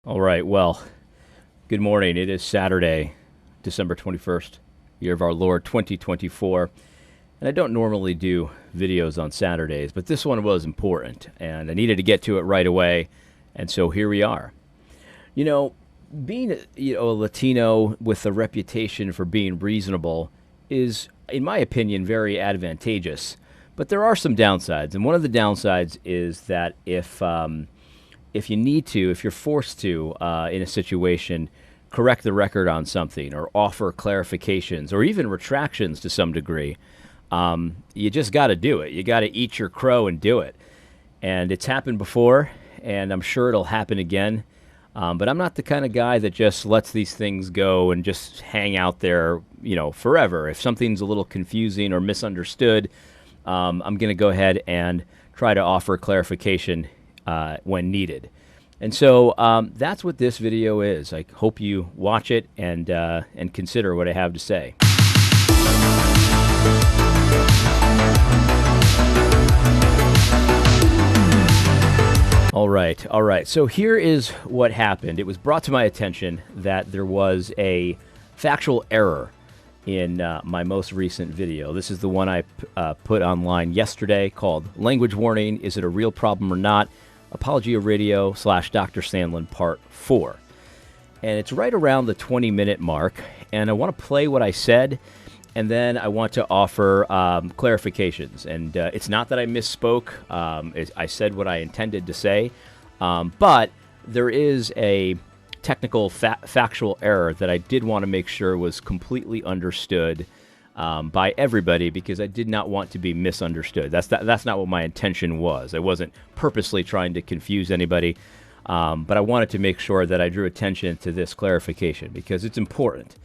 All right. Well, good morning. It is Saturday, December 21st, year of our Lord 2024. And I don't normally do videos on Saturdays, but this one was important and I needed to get to it right away. And so here we are. You know, being a Latino with a reputation for being reasonable is, in my opinion, very advantageous. But there are some downsides, and one of the downsides is that if you need to, if you're forced to, in a situation, correct the record on something or offer clarifications or even retractions to some degree, you just got to do it. You got to eat your crow and do it. And it's happened before, and I'm sure it'll happen again. But I'm not the kind of guy that just lets these things go and just hang out there, forever. If something's a little confusing or misunderstood, I'm going to go ahead and try to offer clarification when needed. And so that's what this video is. I hope you watch it and consider what I have to say. All right. So here is what happened. It was brought to my attention that there was a factual error in my most recent video. This is the one I put online yesterday called Language Warning, Is It a Real Problem or Not? Apologia Radio / Dr. Sandlin Part 4. And it's right around the 20-minute mark, and I want to play what I said, and then I want to offer clarifications. And it's not that I misspoke. I said what I intended to say, but there is a technical factual error that I did want to make sure was completely understood by everybody, because I did not want to be misunderstood. That's not what my intention was. I wasn't purposely trying to confuse anybody, but I wanted to make sure that I drew attention to this clarification because it's important.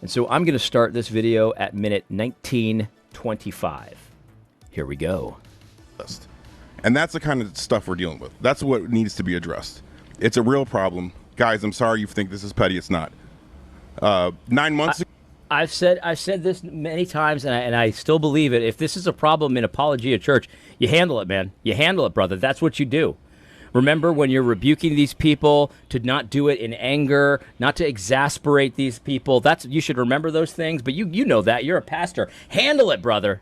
And so I'm going to start this video at minute 19:25. Here we go. And that's the kind of stuff we're dealing with. That's what needs to be addressed. It's a real problem. Guys, I'm sorry you think this is petty. It's not. 9 months ago. I've said this many times, and I still believe it. If this is a problem in Apologia Church, you handle it, man. You handle it, brother. That's what you do. Remember, when you're rebuking these people, to not do it in anger, not to exasperate these people. You should remember those things. But you know that. You're a pastor. Handle it, brother.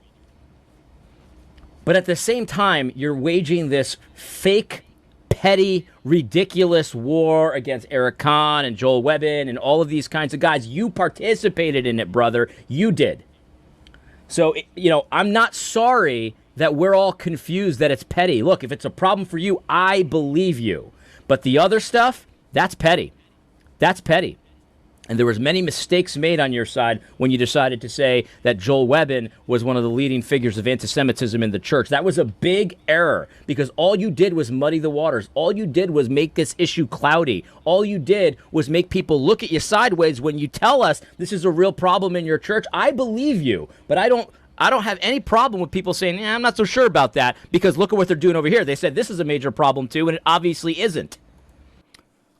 But at the same time, you're waging this fake, petty, ridiculous war against Eric Kahn and Joel Webbin and all of these kinds of guys. You participated in it, brother. You did. So, I'm not sorry that we're all confused that it's petty. Look, if it's a problem for you, I believe you. But the other stuff, that's petty. That's petty. And there was many mistakes made on your side when you decided to say that Joel Webbin was one of the leading figures of anti-Semitism in the church. That was a big error because all you did was muddy the waters. All you did was make this issue cloudy. All you did was make people look at you sideways when you tell us this is a real problem in your church. I believe you, but I don't have any problem with people saying, I'm not so sure about that because look at what they're doing over here. They said this is a major problem too, and it obviously isn't.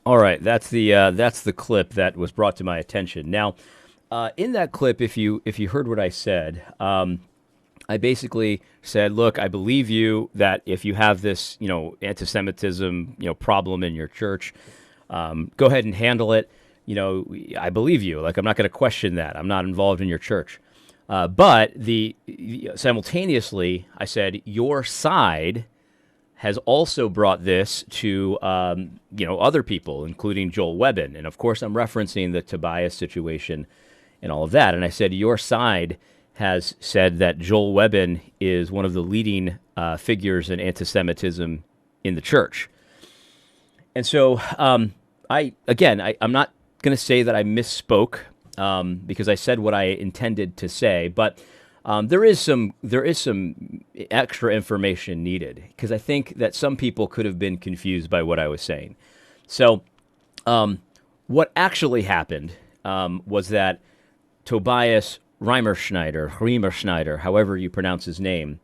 All right, that's the clip that was brought to my attention. Now, in that clip, if you heard what I said, I basically said, look, I believe you that if you have this, anti-Semitism, problem in your church, go ahead and handle it. I believe you. Like, I'm not going to question that. I'm not involved in your church. But simultaneously, I said your side has also brought this to, other people, including Joel Webbin. And, of course, I'm referencing the Tobias situation and all of that. And I said your side has said that Joel Webbin is one of the leading figures in anti-Semitism in the church. And so, I'm not going to say that I misspoke because I said what I intended to say, but there is some extra information needed because I think that some people could have been confused by what I was saying. So, what actually happened was that Tobias Reimerschneider, however you pronounce his name,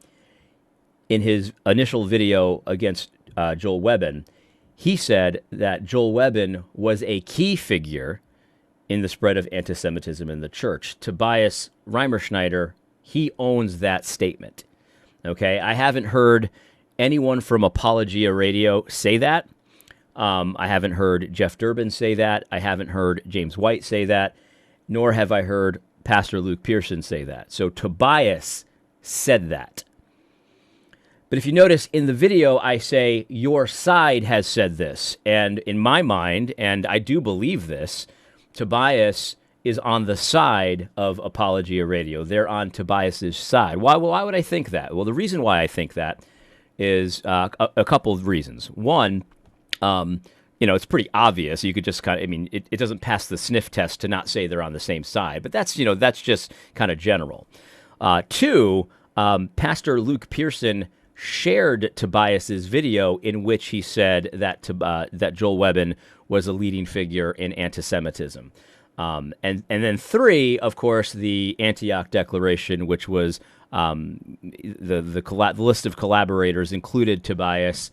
in his initial video against Joel Webbin, he said that Joel Webbin was a key figure in the spread of anti-Semitism in the church. Tobias Reimerschneider, he owns that statement. Okay, I haven't heard anyone from Apologia Radio say that. I haven't heard Jeff Durbin say that. I haven't heard James White say that, nor have I heard Pastor Luke Pearson say that. So Tobias said that. But if you notice in the video, I say, your side has said this. And in my mind, and I do believe this, Tobias is on the side of Apologia Radio. They're on Tobias's side. Why would I think that? Well, the reason why I think that is a couple of reasons. One, it's pretty obvious. You could just kind of, it doesn't pass the sniff test to not say they're on the same side. But that's just kind of general. Two, Pastor Luke Pearson shared Tobias's video in which he said that Joel Webbin was a leading figure in anti-Semitism. And then three, of course, the Antioch Declaration, which was the list of collaborators included Tobias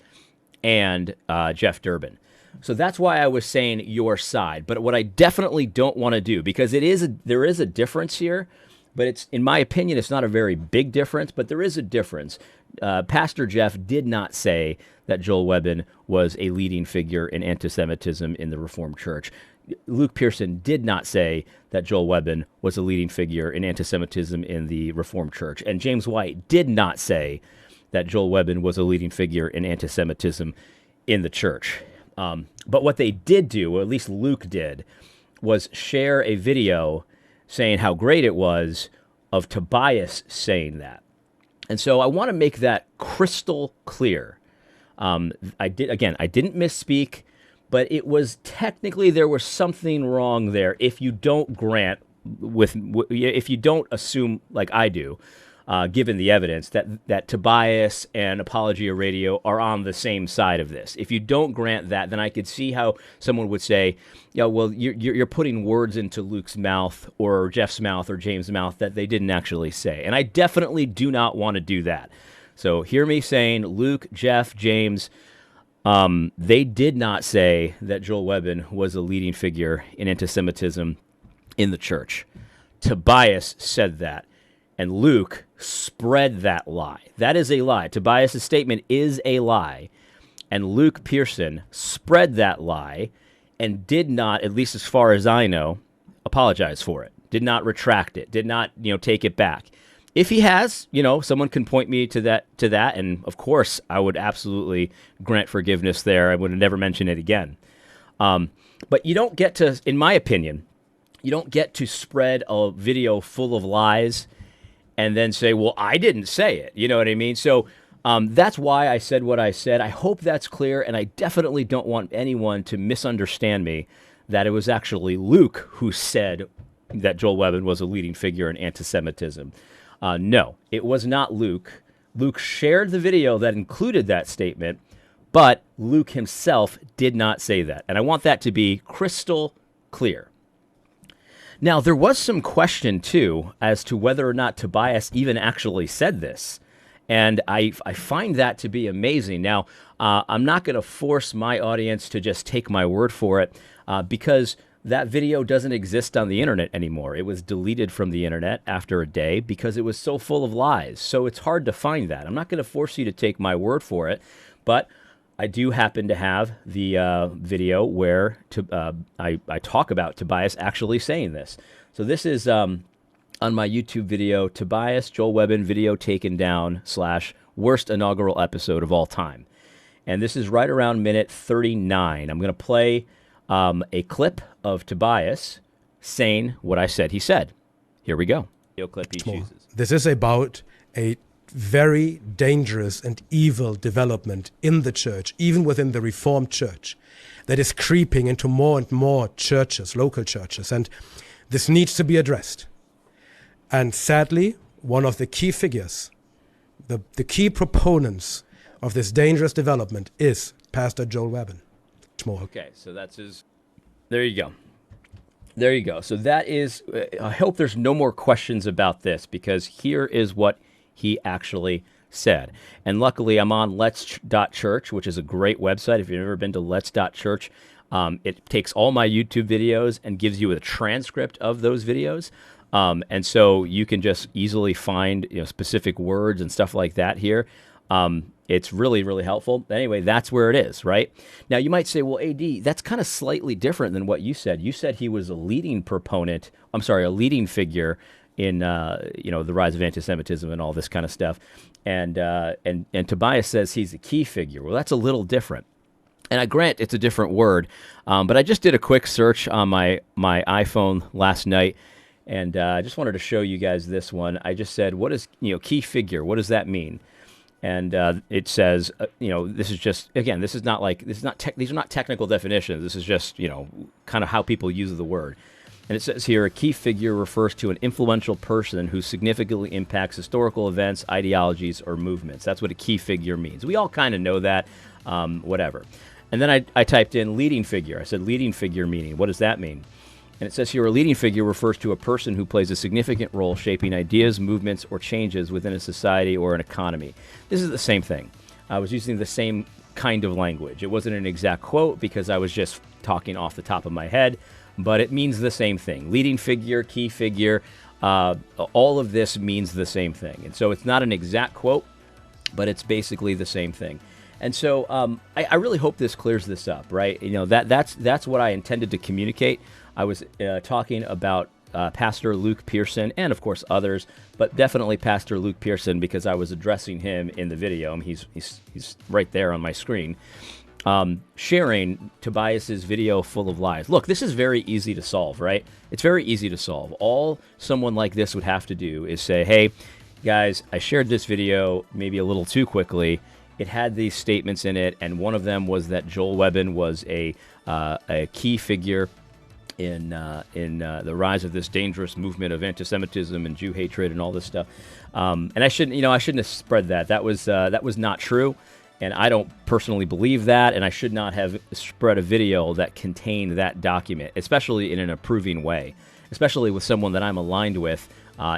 and Jeff Durbin. So that's why I was saying your side. But what I definitely don't want to do, because there is a difference here, but it's, in my opinion, it's not a very big difference, but there is a difference. Pastor Jeff did not say that Joel Webbin was a leading figure in anti-Semitism in the Reformed Church. Luke Pearson did not say that Joel Webbin was a leading figure in anti-Semitism in the Reformed Church. And James White did not say that Joel Webbin was a leading figure in anti-Semitism in the church. But what they did do, or at least Luke did, was share a video saying how great it was of Tobias saying that. And so I want to make that crystal clear. I didn't misspeak, but it was technically, there was something wrong there if you don't if you don't assume, like I do, given the evidence, that Tobias and Apologia Radio are on the same side of this. If you don't grant that, then I could see how someone would say, yeah, well, you're putting words into Luke's mouth or Jeff's mouth or James' mouth that they didn't actually say. And I definitely do not want to do that. So hear me saying, Luke, Jeff, James, they did not say that Joel Webbin was a leading figure in anti-Semitism in the church. Tobias said that. And Luke spread that lie. That is a lie. Tobias' statement is a lie. And Luke Pearson spread that lie and did not, at least as far as I know, apologize for it. Did not retract it. Did not, take it back. If he has, someone can point me to that, and of course I would absolutely grant forgiveness there. I would never mention it again. But you don't get to, in my opinion, you don't get to spread a video full of lies and then say, well, I didn't say it. You know what I mean? So that's why I said what I said. I hope that's clear, and I definitely don't want anyone to misunderstand me that it was actually Luke who said that Joel Webbin was a leading figure in anti-Semitism. No, it was not Luke. Luke shared the video that included that statement, but Luke himself did not say that. And I want that to be crystal clear. Now, there was some question, too, as to whether or not Tobias even actually said this. And I find that to be amazing. Now, I'm not going to force my audience to just take my word for it because that video doesn't exist on the internet anymore. It was deleted from the internet after a day because it was so full of lies. So it's hard to find that. I'm not going to force you to take my word for it, but I do happen to have the video where I talk about Tobias actually saying this. So this is on my YouTube video, Tobias Joel Webbin video taken down / worst inaugural episode of all time. And this is right around minute 39. I'm going to play a clip of Tobias saying what I said he said. Here we go. Video clip he chooses. This is about a very dangerous and evil development in the church, even within the Reformed Church, that is creeping into more and more churches, local churches, and this needs to be addressed. And sadly, one of the key figures, the key proponents of this dangerous development is Pastor Joel Webbin. Okay, so that's his. There you go. There you go. So that is, I hope there's no more questions about this, because here is what he actually said. And luckily, I'm on Let's.Church, which is a great website. If you've never been to Let's.Church, it takes all my YouTube videos and gives you a transcript of those videos. And so you can just easily find specific words and stuff like that here. It's really, really helpful. Anyway, that's where it is, right? Now, you might say, well, AD, that's kind of slightly different than what you said. You said he was a leading figure in, the rise of anti-Semitism and all this kind of stuff. And Tobias says he's a key figure. Well, that's a little different. And I grant it's a different word, but I just did a quick search on my iPhone last night, and I just wanted to show you guys this one. I just said, what is, key figure? What does that mean? And it says, this is just, again, these are not technical definitions. This is just, kind of how people use the word. And it says here, a key figure refers to an influential person who significantly impacts historical events, ideologies, or movements. That's what a key figure means. We all kind of know that, whatever. And then I typed in leading figure. I said leading figure meaning. What does that mean? And it says here, a leading figure refers to a person who plays a significant role shaping ideas, movements, or changes within a society or an economy. This is the same thing. I was using the same kind of language. It wasn't an exact quote because I was just talking off the top of my head, but it means the same thing. Leading figure, key figure, all of this means the same thing. And so it's not an exact quote, but it's basically the same thing. And so I really hope this clears this up, right? That's what I intended to communicate. I was talking about Pastor Luke Pearson and, of course, others, but definitely Pastor Luke Pearson because I was addressing him in the video. And he's right there on my screen, sharing Tobias's video full of lies. Look, this is very easy to solve, right? It's very easy to solve. All someone like this would have to do is say, hey, guys, I shared this video maybe a little too quickly. It had these statements in it, and one of them was that Joel Webbin was a key figure in the rise of this dangerous movement of anti-Semitism and Jew hatred and all this stuff. And I shouldn't have spread that. That was not true, and I don't personally believe that. And I should not have spread a video that contained that document, especially in an approving way, especially with someone that I'm aligned with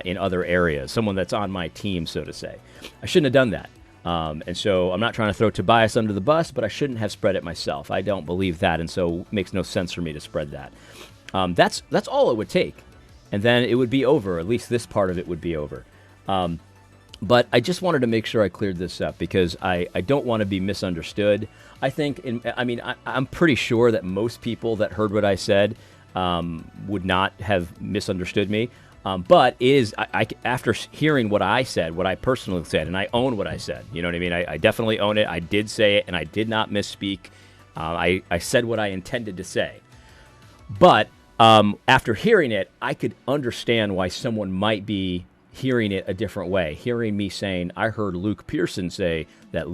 in other areas, someone that's on my team, so to say. I shouldn't have done that. And so I'm not trying to throw Tobias under the bus, but I shouldn't have spread it myself. I don't believe that, and so it makes no sense for me to spread that. That's all it would take, and then it would be over. At least this part of it would be over. But I just wanted to make sure I cleared this up because I don't want to be misunderstood. I think, I'm pretty sure that most people that heard what I said would not have misunderstood me. But after hearing what I said, what I personally said, and I own what I said, you know what I mean? I definitely own it. I did say it, and I did not misspeak. I said what I intended to say. But after hearing it, I could understand why someone might be hearing it a different way. Hearing me saying, I heard Luke Pearson say that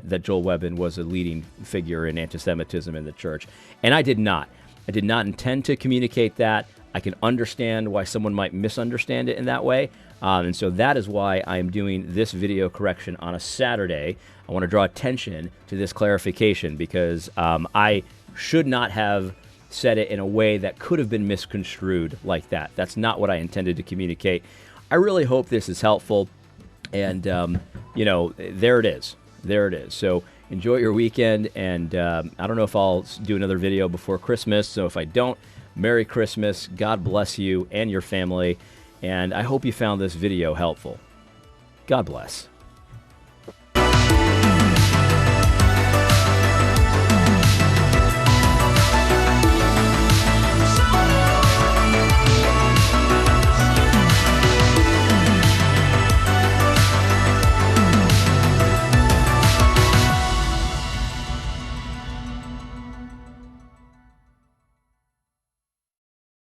that Joel Webbin was a leading figure in anti-Semitism in the church, and I did not. I did not intend to communicate that. I can understand why someone might misunderstand it in that way. And so that is why I am doing this video correction on a Saturday. I want to draw attention to this clarification because I should not have said it in a way that could have been misconstrued like that. That's not what I intended to communicate. I really hope this is helpful. And, there it is. There it is. So enjoy your weekend. And I don't know if I'll do another video before Christmas. So if I don't, Merry Christmas. God bless you and your family. And I hope you found this video helpful. God bless.